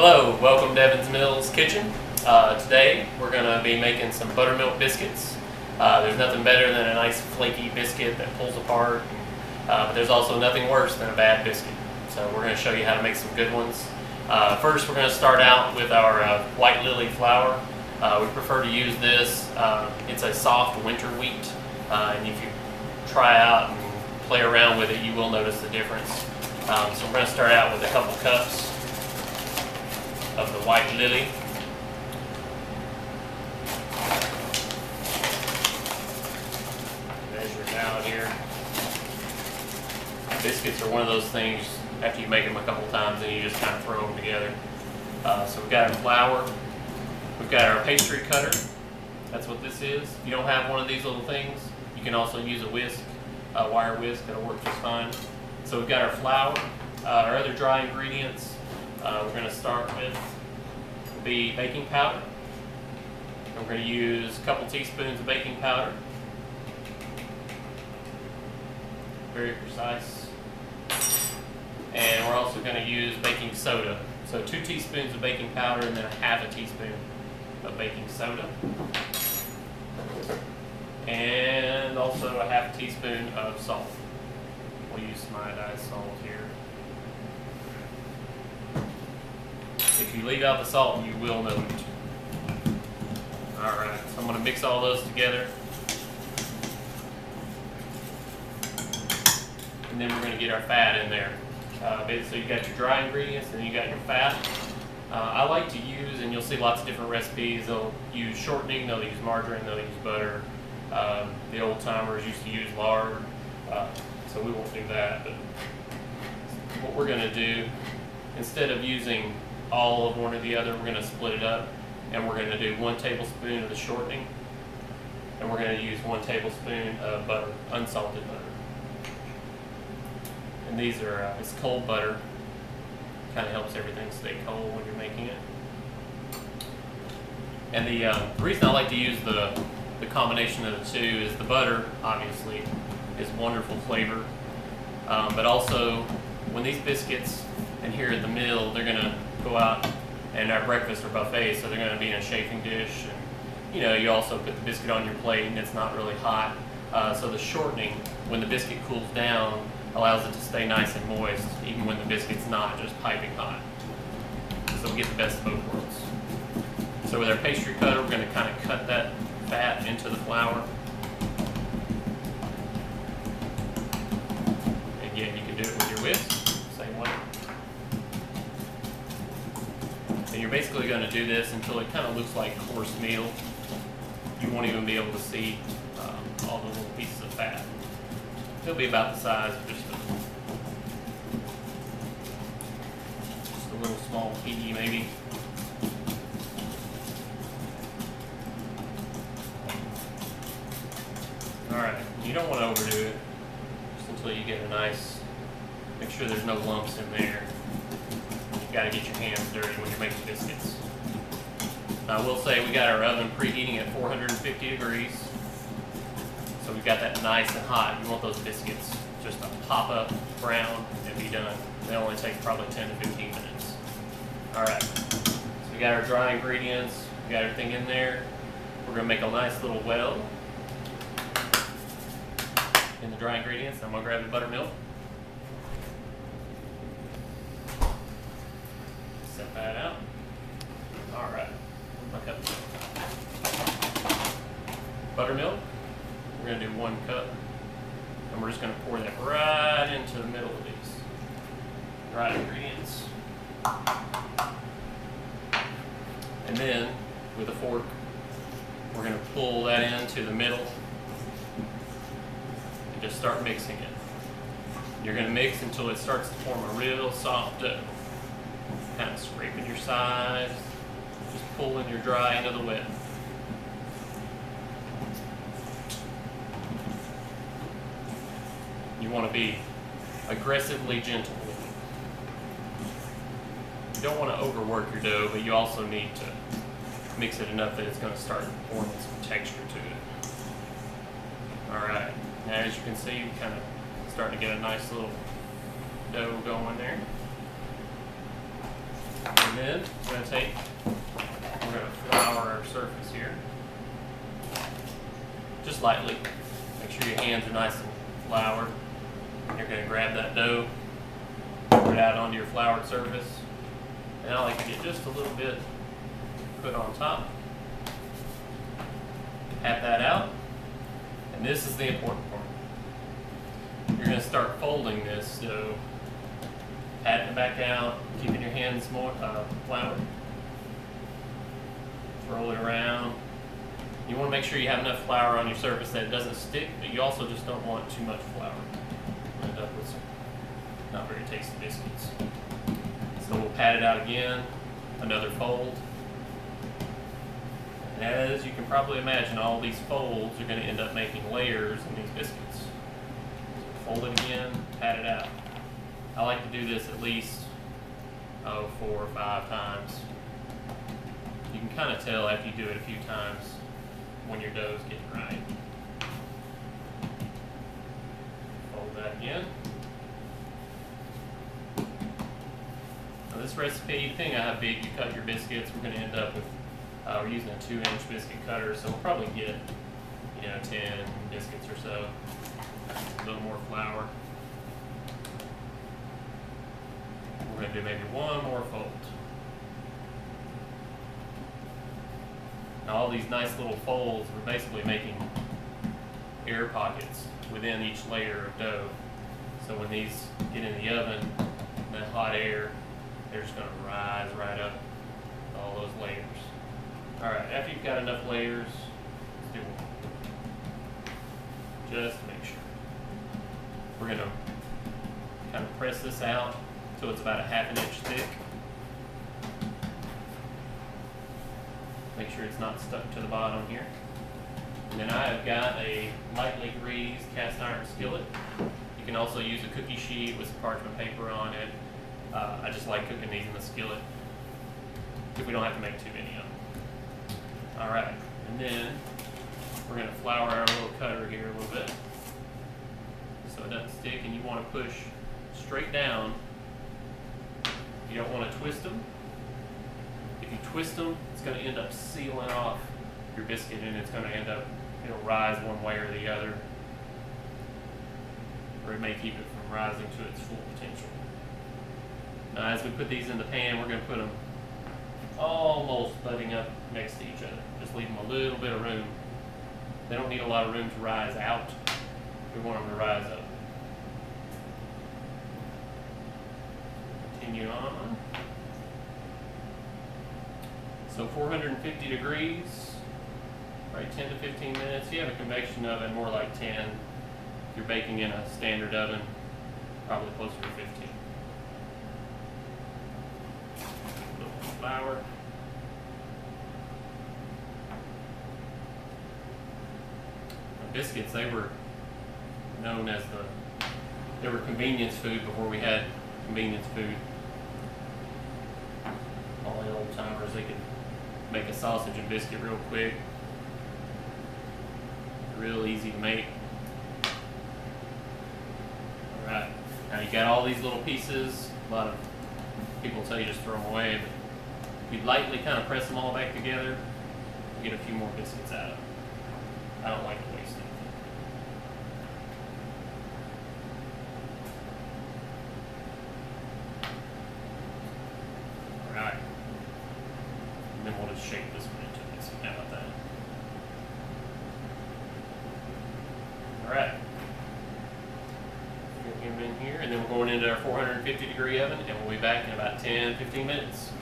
Hello, welcome to Evins Mill's kitchen. Today we're going to be making some buttermilk biscuits. There's nothing better than a nice flaky biscuit that pulls apart, but there's also nothing worse than a bad biscuit. So we're going to show you how to make some good ones. First we're going to start out with our white lily flour. We prefer to use this. It's a soft winter wheat, and if you try out and play around with it, you will notice the difference. So we're going to start out with a couple cups of the white lily. Measure it out here. Biscuits are one of those things, after you make them a couple times, and you just kind of throw them together. So we've got our flour. We've got our pastry cutter. That's what this is. If you don't have one of these little things, you can also use a whisk, a wire whisk. That'll work just fine. So we've got our flour. Our other dry ingredients, we're going to start with the baking powder. And we're going to use a couple teaspoons of baking powder. Very precise. And we're also going to use baking soda. So 2 teaspoons of baking powder and then a half a teaspoon of baking soda. And also a half a teaspoon of salt. We'll use some iodized salt here. If you leave out the salt, you will know it. Alright, so I'm going to mix all those together. And then we're going to get our fat in there. So you got your dry ingredients and then you got your fat. I like to use, and you'll see lots of different recipes, they'll use shortening, they'll use margarine, they'll use butter. The old timers used to use lard, so we won't do that. But what we're going to do, instead of using all of one or the other, we're going to split it up, and we're going to do 1 tablespoon of the shortening, and we're going to use 1 tablespoon of butter, unsalted butter. And these are, it's cold butter, kind of helps everything stay cold when you're making it. And the reason I like to use the combination of the two is the butter, obviously, is wonderful flavor, but also when these biscuits, and here at the mill, they're going to go out, and our breakfast or buffet, so they're going to be in a chafing dish, and you also put the biscuit on your plate and it's not really hot, so the shortening, when the biscuit cools down, allows it to stay nice and moist even when the biscuit's not just piping hot, so we get the best of both worlds. So with our pastry cutter, we're going to kind of cut that fat into the flour. Again, you can do it with your whisk, same way. And you're basically going to do this until it kind of looks like coarse meal. You won't even be able to see all the little pieces of fat. It'll be about the size of just a little small pea, maybe. Alright, you don't want to overdo it, just until you get a nice, make sure there's no lumps in there. You got to get your hands dirty when you're making biscuits. I will say we got our oven preheating at 450 degrees. So we've got that nice and hot. You want those biscuits just to pop up, brown, and be done. They only take probably 10 to 15 minutes. Alright, so we got our dry ingredients, we got everything in there. We're going to make a nice little well in the dry ingredients. I'm going to grab the buttermilk. Set that out. Alright, buttermilk. We're going to do 1 cup, and we're just going to pour that right into the middle of these dry ingredients. And then, with a fork, we're going to pull that into the middle and just start mixing it. You're going to mix until it starts to form a real soft dough. Kind of scraping your sides, just pulling your dry into the wet. You want to be aggressively gentle with it. You don't want to overwork your dough, but you also need to mix it enough that it's going to start forming some texture to it. Alright, now as you can see, we kind of starting to get a nice little dough going there. And then we're going to flour our surface here. Just lightly. Make sure your hands are nice and floured. You're going to grab that dough, pour it out onto your floured surface. And I like to get just a little bit put on top. Pat that out. And this is the important part. You're going to start folding this dough. Patting it back out, keeping your hands more floured. Roll it around. You want to make sure you have enough flour on your surface that it doesn't stick, but you also just don't want too much flour. You'll end up with some not very tasty biscuits. So we'll pat it out again, another fold. And as you can probably imagine, all these folds are going to end up making layers in these biscuits. So fold it again, pat it out. I like to do this at least 4 or 5 times. You can kind of tell after you do it a few times when your dough's getting right. Fold that again. Now this recipe, depending on how big you cut your biscuits, we're going to end up with, we're using a 2-inch biscuit cutter, so we'll probably get, 10 biscuits or so. A little more flour. We're going to do maybe one more fold. Now all these nice little folds, we're basically making air pockets within each layer of dough. So when these get in the oven, that hot air, they're just going to rise right up all those layers. Alright, after you've got enough layers, let's do one. Just to make sure. We're going to kind of press this out so it's about a 1/2 inch thick. Make sure it's not stuck to the bottom here. And then I have got a lightly greased cast iron skillet. You can also use a cookie sheet with some parchment paper on it. I just like cooking these in the skillet if we don't have to make too many of them. Alright, and then we're going to flour our little cutter here a little bit so it doesn't stick, and you want to push straight down. You don't want to twist them. If you twist them, it's going to end up sealing off your biscuit, and it's going to end up, it'll rise one way or the other, or it may keep it from rising to its full potential. Now as we put these in the pan, we're going to put them almost butting up next to each other. Just leave them a little bit of room. They don't need a lot of room to rise out. We want them to rise up. Continue on. So 450 degrees, right, 10 to 15 minutes. If you have a convection oven, more like 10. If you're baking in a standard oven, probably closer to 15. A little flour. Biscuits, they were known as they were convenience food before we had convenience food. All the old timers, they could make a sausage and biscuit real quick. Real easy to make. Alright, now you got all these little pieces. A lot of people tell you just throw them away, but if you lightly kind of press them all back together, you get a few more biscuits out of them. I don't like to waste anything. Alright. And then we'll just shape this one into a biscuit. How about that? Alright. Get him in here, and then we're going into our 450 degree oven, and we'll be back in about 10-15 minutes.